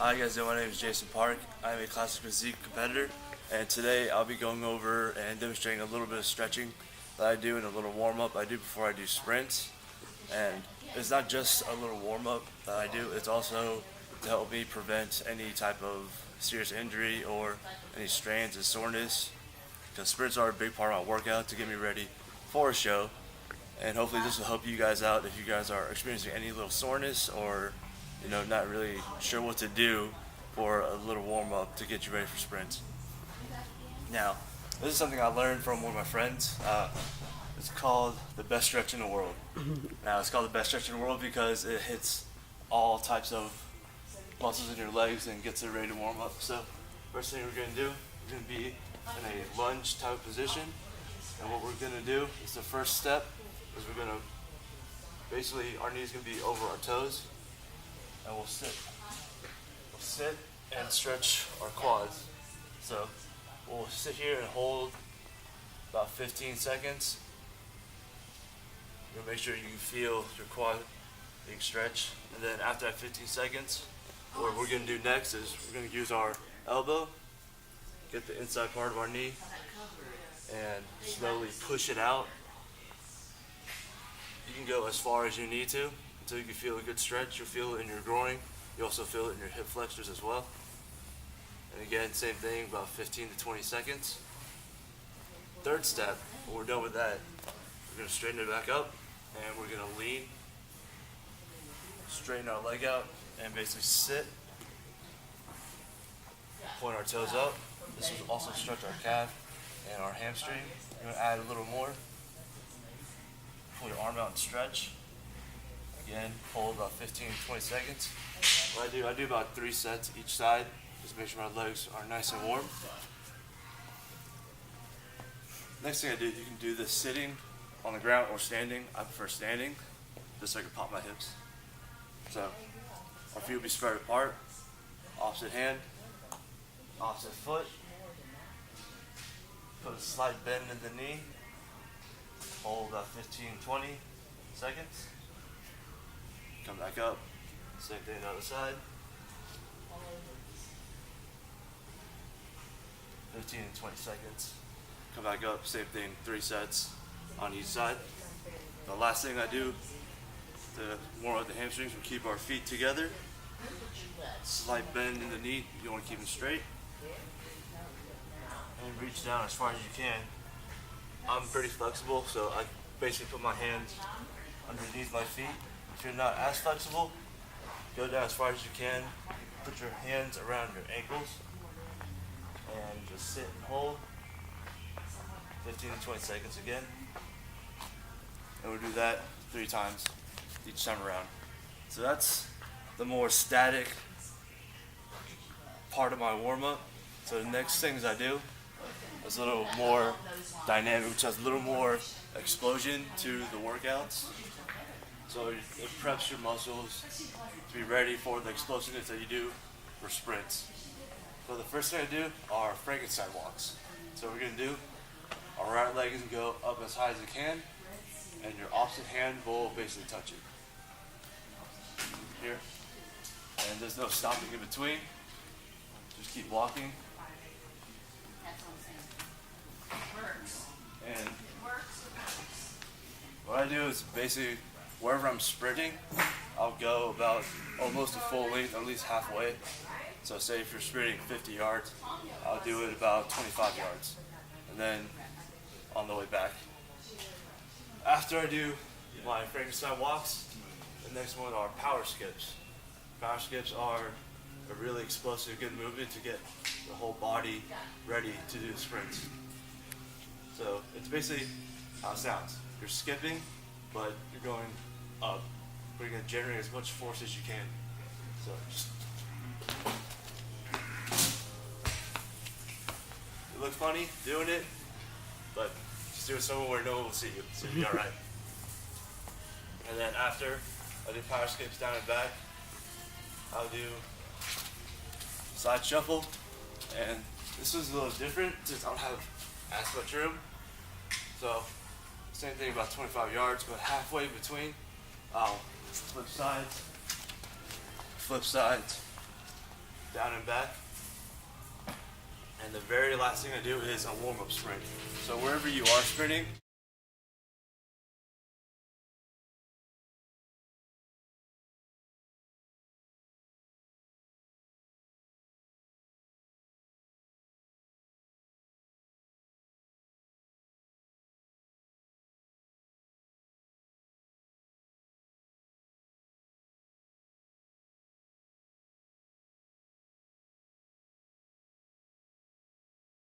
Hi guys, my name is Jason Park. I'm a classic physique competitor, and today I'll be going over and demonstrating a little bit of stretching that I do in a little warm-up I do before I do sprints. And it's not just a little warm-up that I do, it's also to help me prevent any type of serious injury or any strains and soreness, because sprints are a big part of my workout to get me ready for a show. And hopefully this will help you guys out if you guys are experiencing any little soreness or not really sure what to do for a little warm up to get you ready for sprints. Now, this is something I learned from one of my friends. It's called the best stretch in the world. Now, it's called the best stretch in the world because it hits all types of muscles in your legs and gets it ready to warm up. So, first thing we're going to do, we're going to be in a lunge type position. And what we're going to do is the first step is we're going to, basically our knees going to be over our toes. And we'll sit. We'll sit and stretch our quads. So we'll sit here and hold about 15 seconds. You'll make sure you feel your quad being stretched. And then after that 15 seconds, what we're going to do next is we're going to use our elbow, get the inside part of our knee, and slowly push it out. You can go as far as you need to until you can feel a good stretch. You'll feel it in your groin. You also feel it in your hip flexors as well. And again, same thing, about 15 to 20 seconds. Third step, when we're done with that, we're going to straighten it back up and we're going to lean, straighten our leg out, and basically sit, point our toes up. This will also stretch our calf and our hamstring. We're going to add a little more. Pull your arm out and stretch. Again, hold about 15 to 20 seconds. What I do about 3 sets each side, just to make sure my legs are nice and warm. Next thing I do, you can do this sitting on the ground or standing. I prefer standing, just so I can pop my hips. So, our feet will be spread apart, opposite hand, opposite foot. Put a slight bend in the knee. Hold about 15, 20 seconds. Come back up. Same thing on the other side. 15 and 20 seconds. Come back up. Same thing. 3 sets on each side. The last thing I do to warm up the hamstrings, we keep our feet together. Slight bend in the knee. You want to keep them straight. And reach down as far as you can. I'm pretty flexible, so I basically put my hands underneath my feet. If you're not as flexible, go down as far as you can. Put your hands around your ankles and just sit and hold 15 to 20 seconds again. And we'll do that 3 times each time around. So that's the more static part of my warm-up. So the next things I do is a little more dynamic, which has a little more explosion to the workouts. So it preps your muscles to be ready for the explosiveness that you do for sprints. So the first thing I do are Frankenstein walks. So what we're going to do, our right leg is going to go up as high as it can, and your opposite hand will basically touch it. Here. And there's no stopping in between. Just keep walking. And what I do is basically wherever I'm sprinting, I'll go about almost a full length, at least halfway. So say if you're sprinting 50 yards, I'll do it about 25 yards. And then on the way back. After I do my Frankenstein walks, the next one are power skips. Power skips are a really explosive, good movement to get the whole body ready to do sprints. So it's basically how it sounds. You're skipping, but you're going up. But you're going to generate as much force as you can. So just... It looks funny doing it, but just do it somewhere where no one will see you. So you'll be alright. And then after I do power skips down and back, I'll do side shuffle. And this is a little different since I don't have as much room. So same thing, about 25 yards, but halfway between, I'll flip sides, down and back. And the very last thing I do is a warm-up sprint. So wherever you are sprinting,